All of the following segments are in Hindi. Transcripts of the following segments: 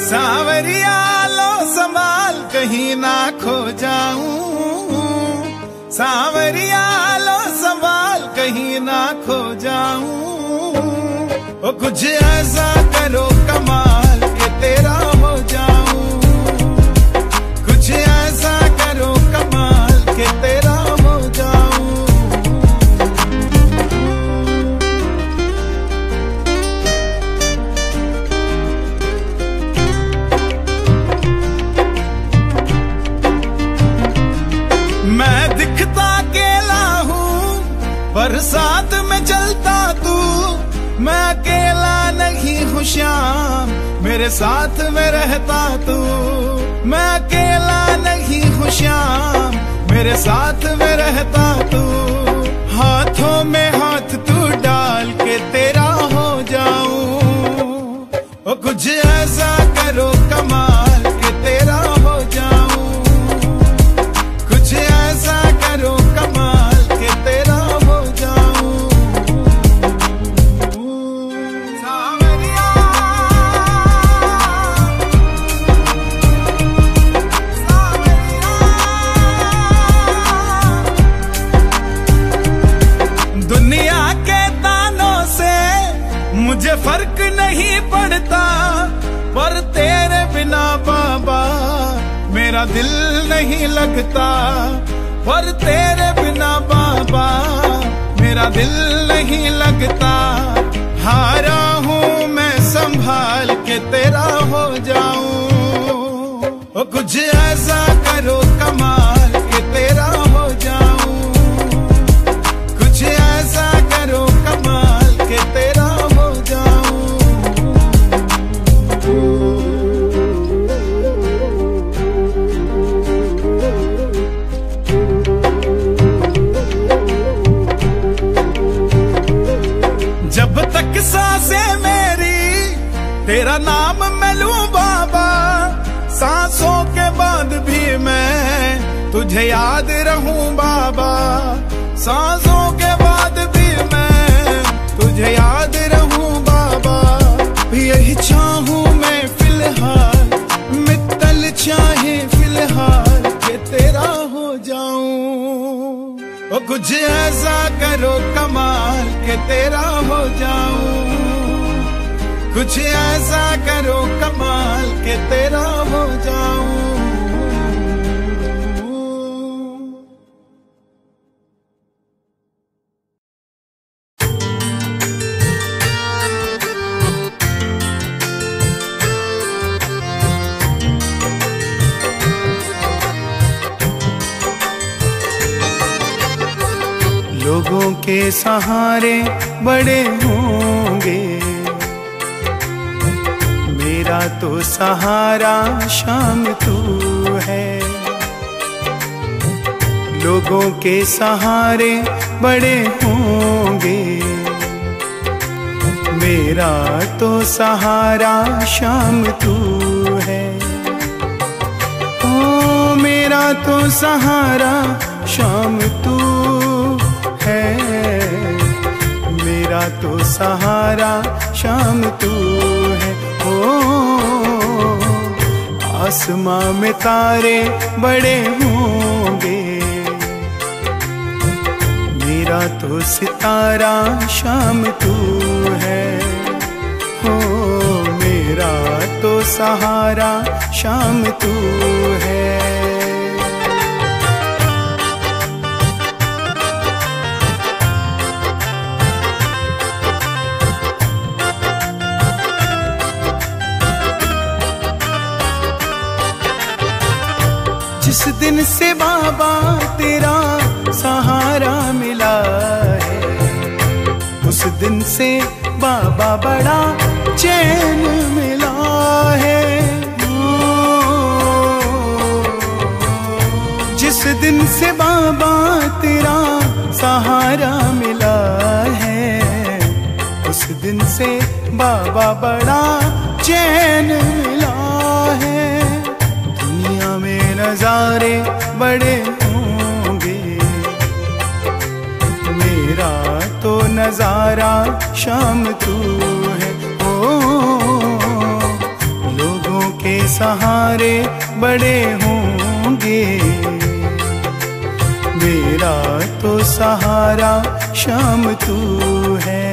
सावरिया लो संभाल कहीं ना खो जाऊं, सावरिया लो संभाल कहीं ना खो जाऊं। ओ कुछ ऐसा करो कमाल के तेरा हो जाऊं, कुछ ऐसा करो कमाल के तेरा हो जाऊं। मैं दिखता अकेला हूँ पर साथ में चलता तू, मैं अकेला नहीं हूँ श्याम मेरे साथ में रहता तू, मैं अकेला नहीं हूँ श्याम मेरे साथ में रहता तू। हाथों में हाथ तू डाल के तेरा हो जाऊं, ओ कुछ ऐसा करो कमाल के तेरा हो जाऊं, कुछ ऐसा करो कमाल के तेरा हो जाऊं। सावरिया सावरिया, दुनिया के तानों से मुझे फर्क नहीं पड़ता, पर तेरे बिना बाबा मेरा दिल नहीं लगता, पर तेरे बिना बाबा मेरा दिल नहीं लगता। हारा हूँ मैं संभाल के तेरा हो जाऊं, ओ कुछ ऐसा करो कमाल के तेरा हो जाऊं, कुछ ऐसा करो कमाल के तेरा हो जाऊं। जब तक सांसें मेरी तेरा नाम मैं लूं बाबा, सांसों के बाद भी मैं तुझे याद रहूं बाबा, सांसों के बाद भी मैं तुझे याद रहूं बाबा। यही चाहूं मैं फिलहाल, मित्तल चाहे फिलहाल के तेरा हो जाऊं, ओ कुछ ऐसा करो कमाल के तेरा हो जाऊं, कुछ ऐसा करो कमाल के तेरा हो जाऊं। लोगों के सहारे बड़े होंगे, मेरा तो सहारा शाम तू है। लोगों के सहारे बड़े होंगे, मेरा तो सहारा शाम तू है। ओ मेरा तो सहारा शाम तू है, मेरा तो सहारा शाम तू है। ओ आसमां में तारे बड़े होंगे, मेरा तो सितारा शाम तू है। हो मेरा तो सहारा शाम तू है। जिस दिन से बाबा तेरा सहारा मिला है, उस दिन से बाबा बड़ा चैन मिला है। जिस दिन से बाबा तेरा सहारा मिला है, उस दिन से बाबा बड़ा चैन मिला है। दुनिया में नजारे बड़े होंगे, मेरा तो नजारा शाम तू है। ओ लोगों के सहारे बड़े होंगे। मेरा तो सहारा शाम तू है।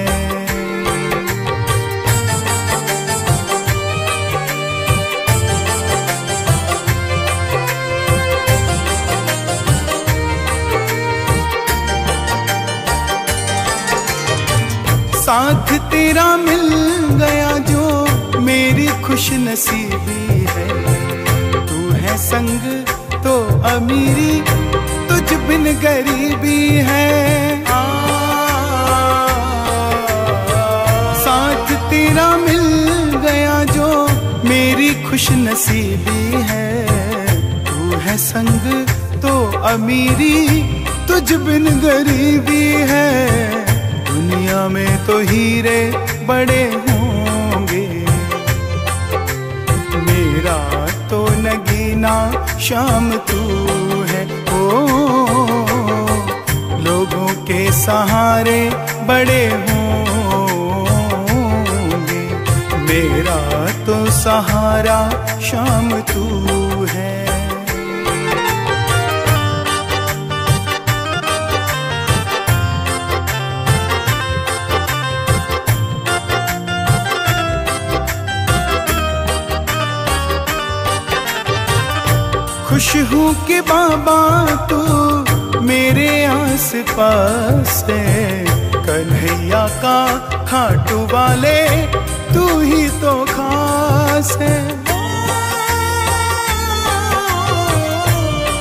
साथ तेरा मिल गया जो मेरी खुश नसीबी है। तू है संग तो अमीरी, तुझ बिन गरीबी है। साथ तेरा मिल गया जो मेरी खुश नसीबी है। तू है संग तो अमीरी, तुझ बिन गरीबी है। दुनिया में तो हीरे बड़े होंगे, मेरा तो नगीना शाम तू है। ओ लोगों के सहारे बड़े होंगे, मेरा तो सहारा शाम तू है। खुश हूँ कि बाबा तू मेरे आस पास है। कन्हैया का खाटू वाले तू ही तो खास है।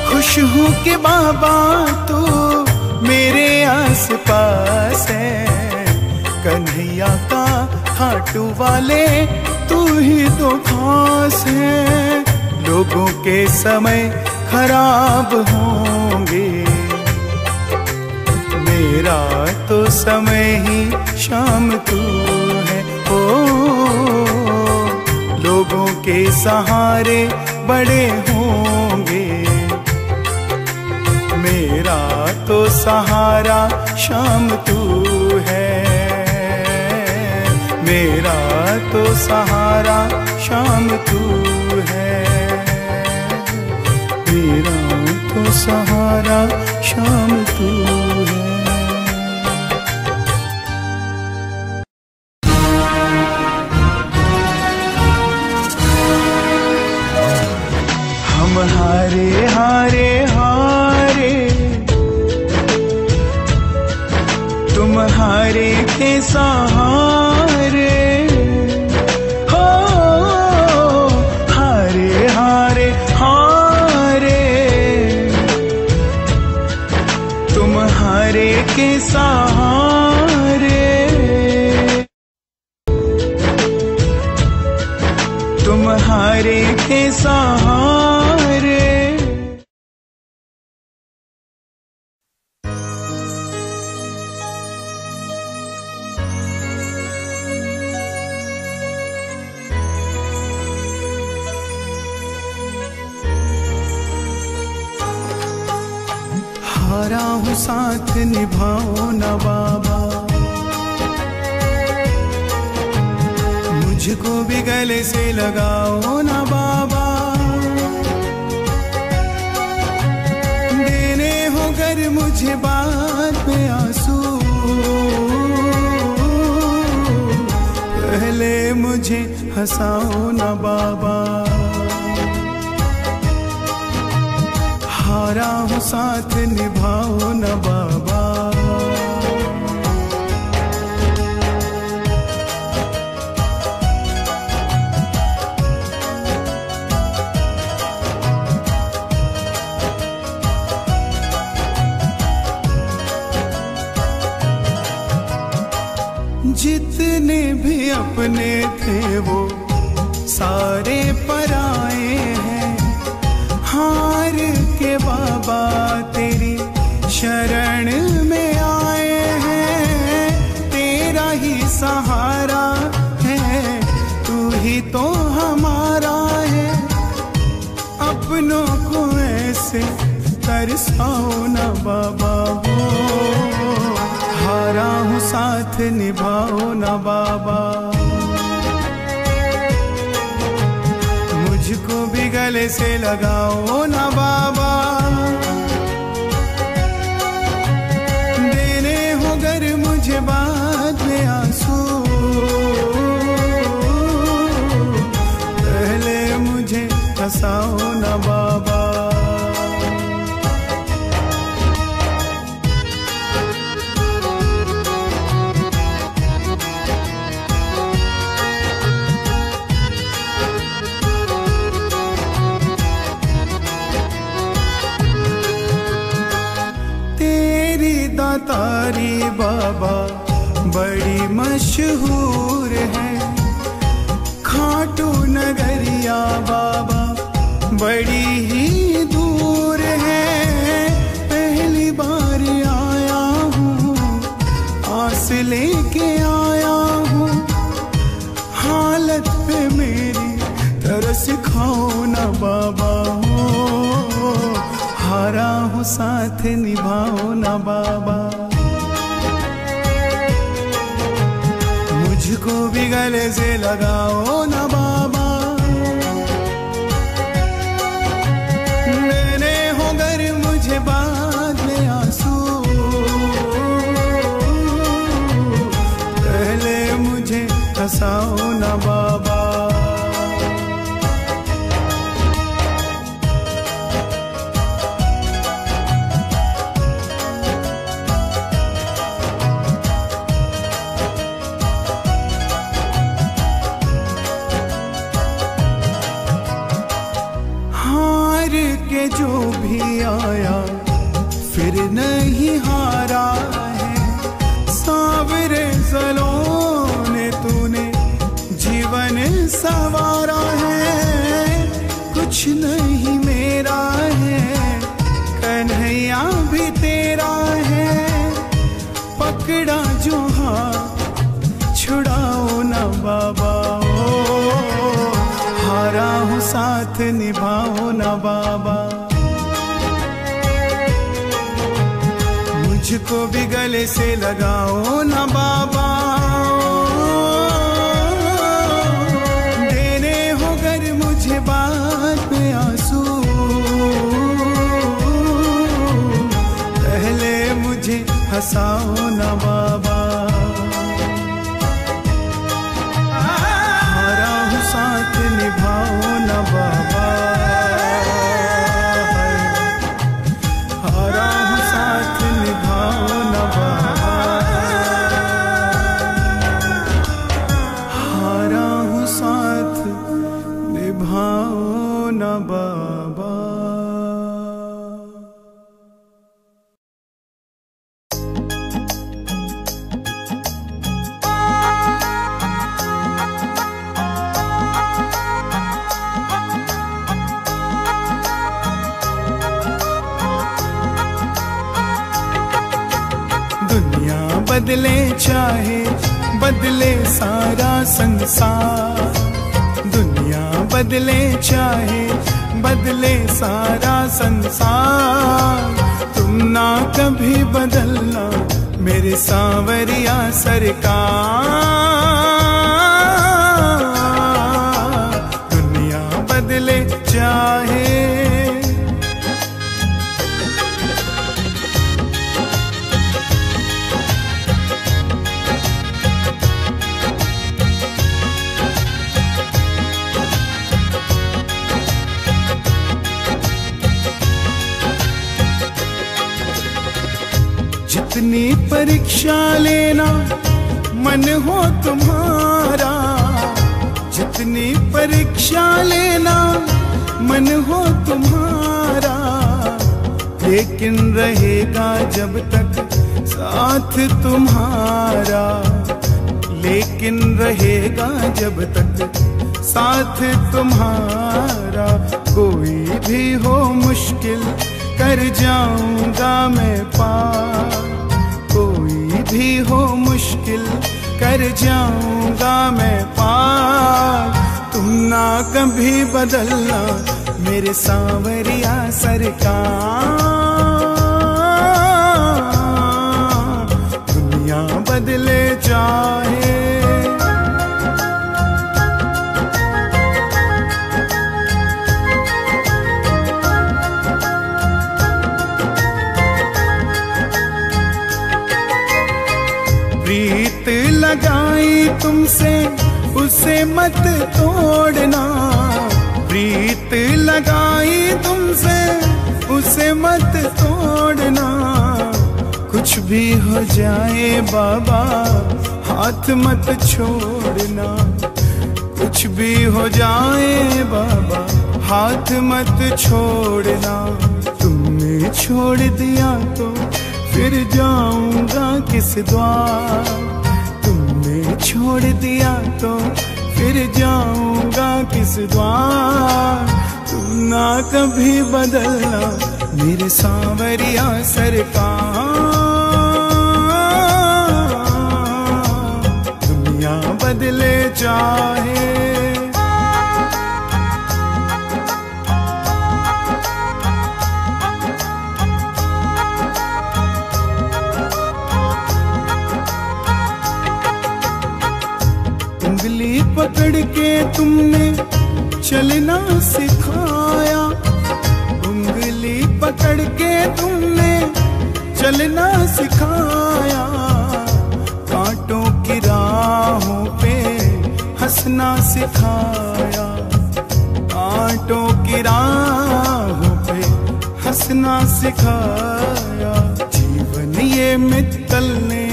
खुश हूँ कि बाबा तू मेरे आस पास है। कन्हैया का खाटू वाले तू ही तो खास है। लोगों के समय खराब होंगे, मेरा तो समय ही शाम तू है। ओ लोगों के सहारे बड़े होंगे, मेरा तो सहारा शाम तू है। मेरा तो सहारा शाम तू है। मेरा तो सहारा शाम तू है। हम हारे हारे हारे, तुम हारे के सहारे। हो हारे हारे हारे, तुम हारे के सहारे। तुम हारे के सहारे। हारा हूँ साथ निभाओ ना बाबा, मुझको भी गले से लगाओ ना बाबा। देने हो घर मुझे बाद में आंसू, पहले मुझे हंसाओ ना बाबा। हारा हूँ साथ निभाओ ना बाबा। जितने भी अपने थे वो सारे पराए हैं। हार के बाबा तेरी शरण में आए हैं। तेरा ही सहारा है, तू ही तो हमारा है। अपनों को ऐसे तरसाओ ना बाबा वो। हारा हूँ साथ निभाओ ना बाबा, मुझको भी गले से लगाओ ना बाबा। देने हो गर मुझे बाद में आंसू, पहले मुझे हंसाओ ना बाबा। तारी बाबा बड़ी मशहूर है, खाटू नगरिया बाबा बड़ी ही दूर है। पहली बार आया हूँ, आस लेके आया हूँ, हालत पे मेरी तरस खाओ ना बाबा। हारा हूँ साथ निभाओ ना बाबा। मुझको भी गले से लगाओ ना बाबा। मैंने हो गर मुझे बाद में आंसू, पहले मुझे हंसाओ ना बाबा। जो भी आया फिर नहीं हारा है, सावरे सलों ने तूने जीवन संवारा है। कुछ नहीं मेरा है, कन्हैया भी तेरा है। पकड़ा जो हाथ छुड़ाओ ना बाबा। हारा हूँ साथ निभाओ ना बाबा। मुझको भी गले से लगाओ ना बाबा। देने हो गर मुझे बाद में आंसू, पहले मुझे हंसाओ ना बाबा। हारा हूँ साथ निभाओ ना बाबा। हारा हूँ साथ निभाओ ना बाबा। हारा हूँ साथ निभाओ ना बाबा। बदले चाहे बदले सारा संसार, दुनिया बदले चाहे बदले सारा संसार। तुम ना कभी बदलना मेरे सांवरिया सरकार। दुनिया बदले चाहे जितनी परीक्षा लेना मन हो तुम्हारा, जितनी परीक्षा लेना मन हो तुम्हारा। लेकिन रहेगा जब तक साथ तुम्हारा, लेकिन रहेगा जब तक साथ तुम्हारा। कोई भी हो मुश्किल कर जाऊंगा मैं पार, कोई भी हो मुश्किल कर जाऊंगा मैं पार। तुम ना कभी बदलना मेरे सांवरिया सरकार। दुनिया बदले चाहे तुमसे उसे मत तोड़ना, प्रीत लगाई तुमसे उसे मत तोड़ना। कुछ भी हो जाए बाबा हाथ मत छोड़ना, कुछ भी हो जाए बाबा हाथ मत छोड़ना। तुमने छोड़ दिया तो फिर जाऊंगा किस द्वार, तुमने छोड़ दिया तो फिर जाऊंगा किस द्वार। तुम ना कभी बदलना मेरे सांवरिया सरकार, दुनिया बदले चाहे। उंगली पकड़ के तुमने चलना सिखाया, उंगली पकड़ के तुमने चलना सिखाया। कांटों की राहों पे हंसना सिखाया, कांटों की राहों पे हंसना सिखाया। जीवन ये मित्तल ने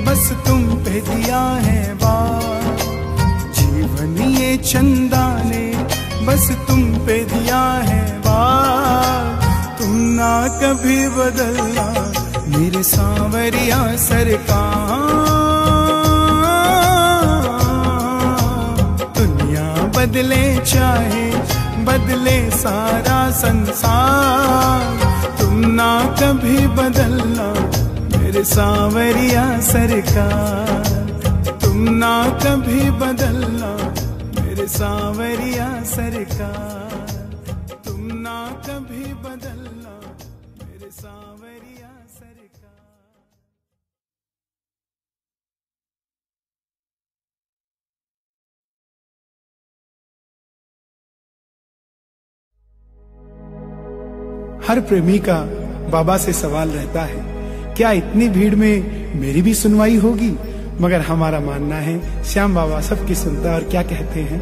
बस तुम पे दिया है बार, जीवन ये चंदा ने बस तुम पे दिया है बार। तुम ना कभी बदलना मेरे सांवरिया सरकार, दुनिया बदले चाहे बदले सारा संसार। तुम ना कभी बदलना मेरे सांवरिया सरकार, तुम ना कभी बदलना मेरे सांवरिया सरकार, तुम ना कभी बदलना मेरे सांवरिया सरकार। हर प्रेमी का बाबा से सवाल रहता है, क्या इतनी भीड़ में मेरी भी सुनवाई होगी? मगर हमारा मानना है श्याम बाबा सबकी सुनता है। और क्या कहते हैं?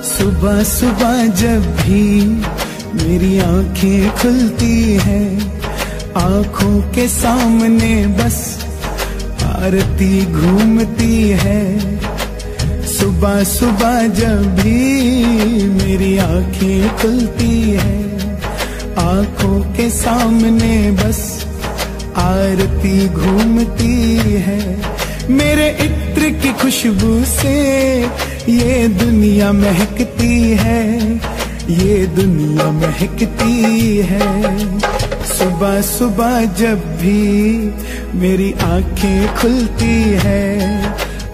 सुबह सुबह जब भी मेरी आंखें खुलती हैं, आंखों के सामने बस आरती घूमती है। सुबह सुबह जब भी मेरी आंखें खुलती है, आंखों के सामने बस आरती घूमती है। मेरे इत्र की खुशबू से ये दुनिया महकती है, ये दुनिया महकती है। सुबह सुबह जब भी मेरी आंखें खुलती है,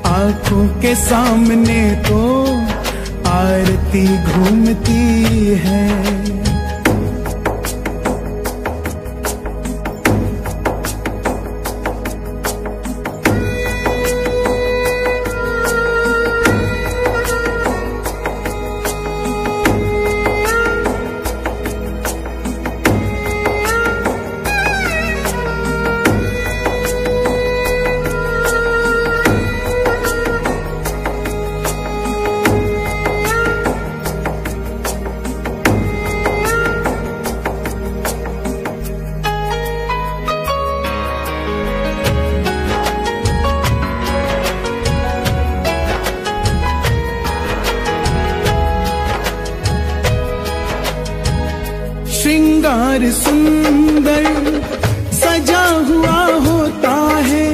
आंखों के सामने तो आरती घूमती है। श्रृंगार सुंदर सजा हुआ होता है,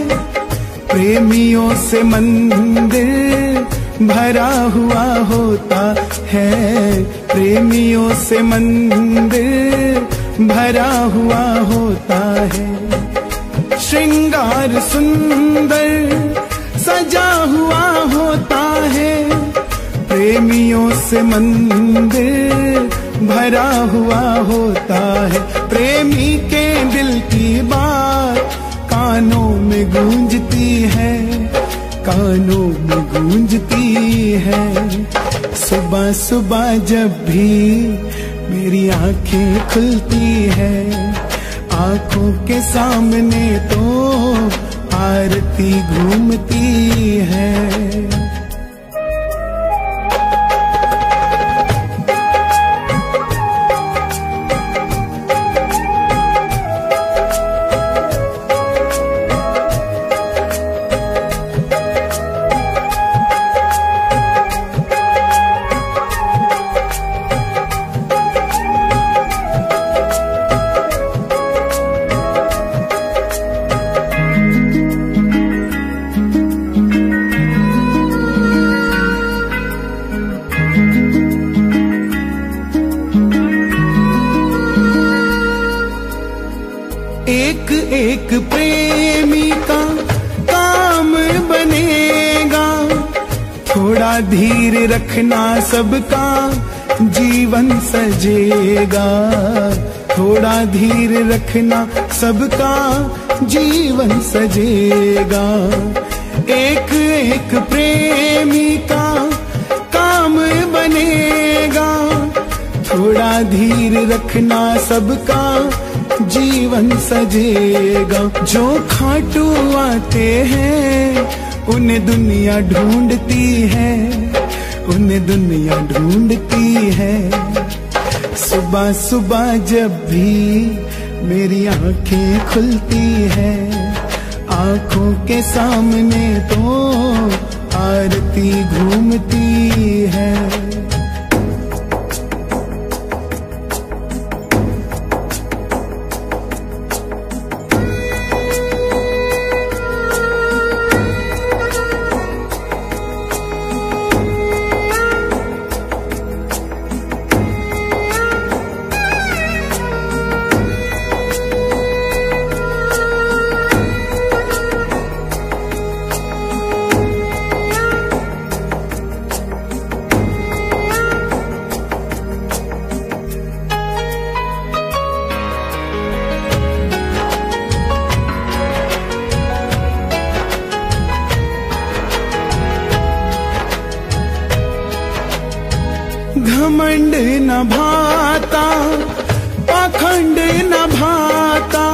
प्रेमियों से मंदिर भरा हुआ होता है, प्रेमियों से मंदिर भरा हुआ होता है। श्रृंगार सुंदर सजा हुआ होता है, प्रेमियों से मंदिर भरा हुआ होता है। प्रेमी के दिल की बात कानों में गूंजती है, कानों में गूंजती है। सुबह जब भी मेरी आंखें खुलती है, आंखों के सामने तो आरती घूमती है। एक एक प्रेमी का काम बनेगा, थोड़ा धीर रखना सबका जीवन सजेगा। थोड़ा धीर रखना सबका जीवन सजेगा। एक एक प्रेमी का काम बनेगा, थोड़ा धीर रखना सबका जीवन सजेगा। जो खाटू आते हैं उन्हें दुनिया ढूंढती है, उन्हें दुनिया ढूंढती है। सुबह सुबह जब भी मेरी आंखें खुलती है, आंखों के सामने तो आरती घूमती है। घमंड न भाता, पाखंड न भाता,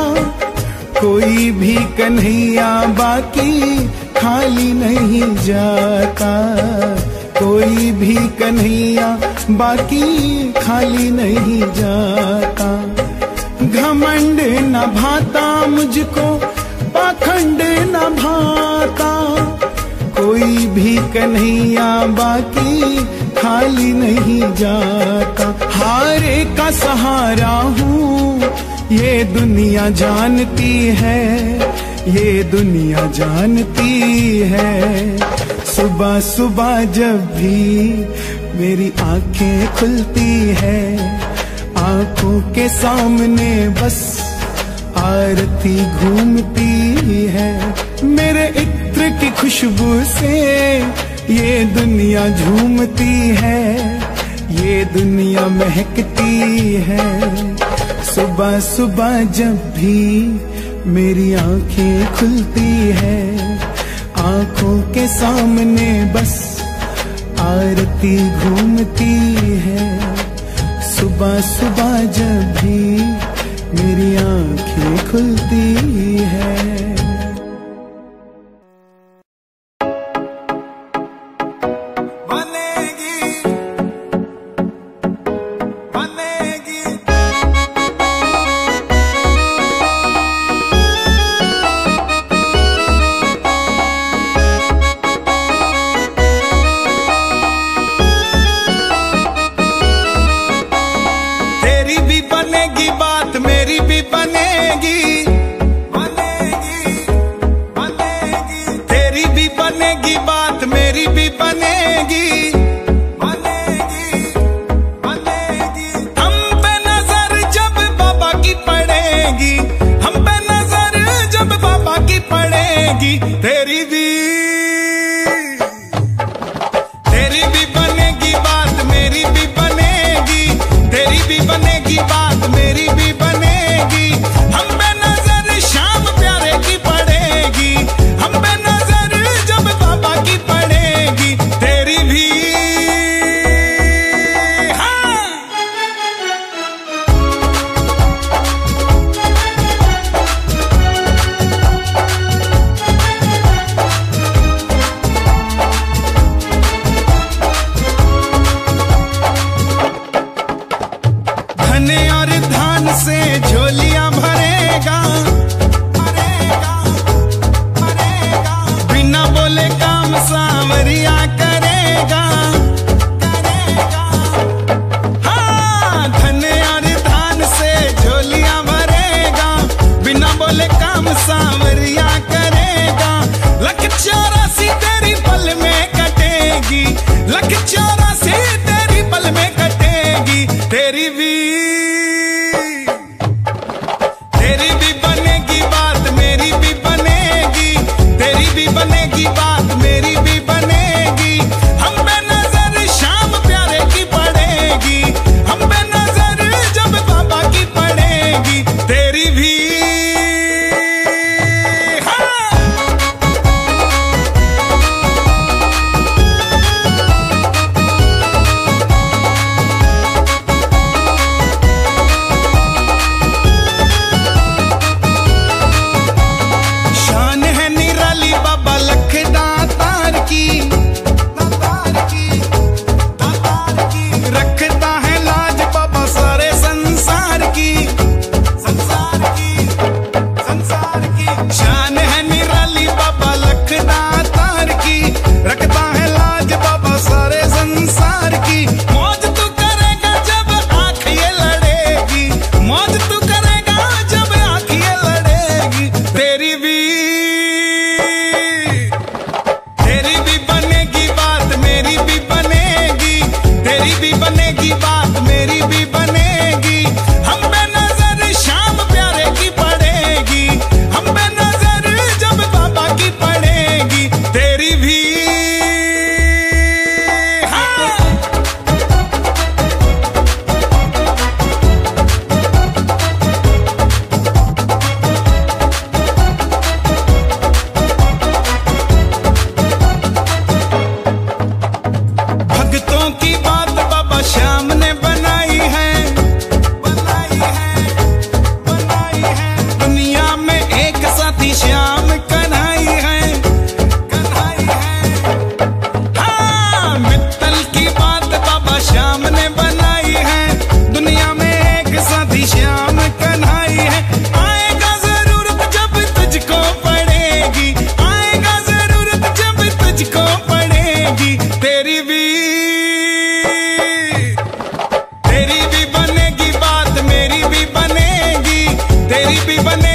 कोई भी कन्हैया बाकी खाली नहीं जाता। कोई भी कन्हैया बाकी खाली नहीं जाता। घमंड न भाता मुझको, पाखंड न भाता, कोई भी कन्हैया बाकी खाली नहीं जाता। हारे का सहारा हूँ ये दुनिया जानती है, ये दुनिया जानती है। सुबह सुबह जब भी मेरी आंखें खुलती है, आंखों के सामने बस आरती घूमती है। मेरे इत्र की खुशबू से ये दुनिया झूमती है, ये दुनिया महकती है। सुबह सुबह जब भी मेरी आंखें खुलती है, आंखों के सामने बस आरती घूमती है। सुबह सुबह जब भी मेरी आंखें खुलती है।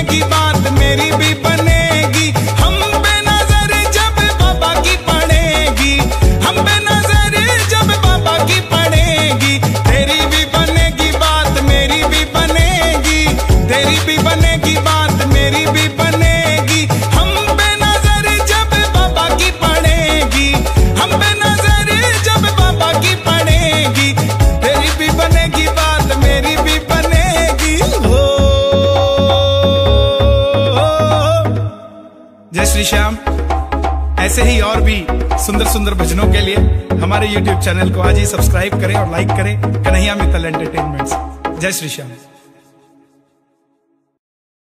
बनेगी बात मेरी भी बनेगी। हम बेनजर जब बाबा की पड़ेगी, हम बेनजर जब बाबा की पड़ेगी, तेरी भी बनेगी बात मेरी भी बनेगी, तेरी भी बनेगी बात मेरी भी बनेगी। हम बेनजर जब बाबा की पड़ेगी, हम बेनजर जब बाबा की पड़ेगी, तेरी भी बनेगी बात मेरी भी बनेगी। हो जय श्री श्याम। ऐसे ही और भी सुंदर सुंदर भजनों के लिए हमारे YouTube चैनल को आज ही सब्सक्राइब करें और लाइक करें, कन्हैया मित्तल एंटरटेनमेंट्स। जय श्री श्याम।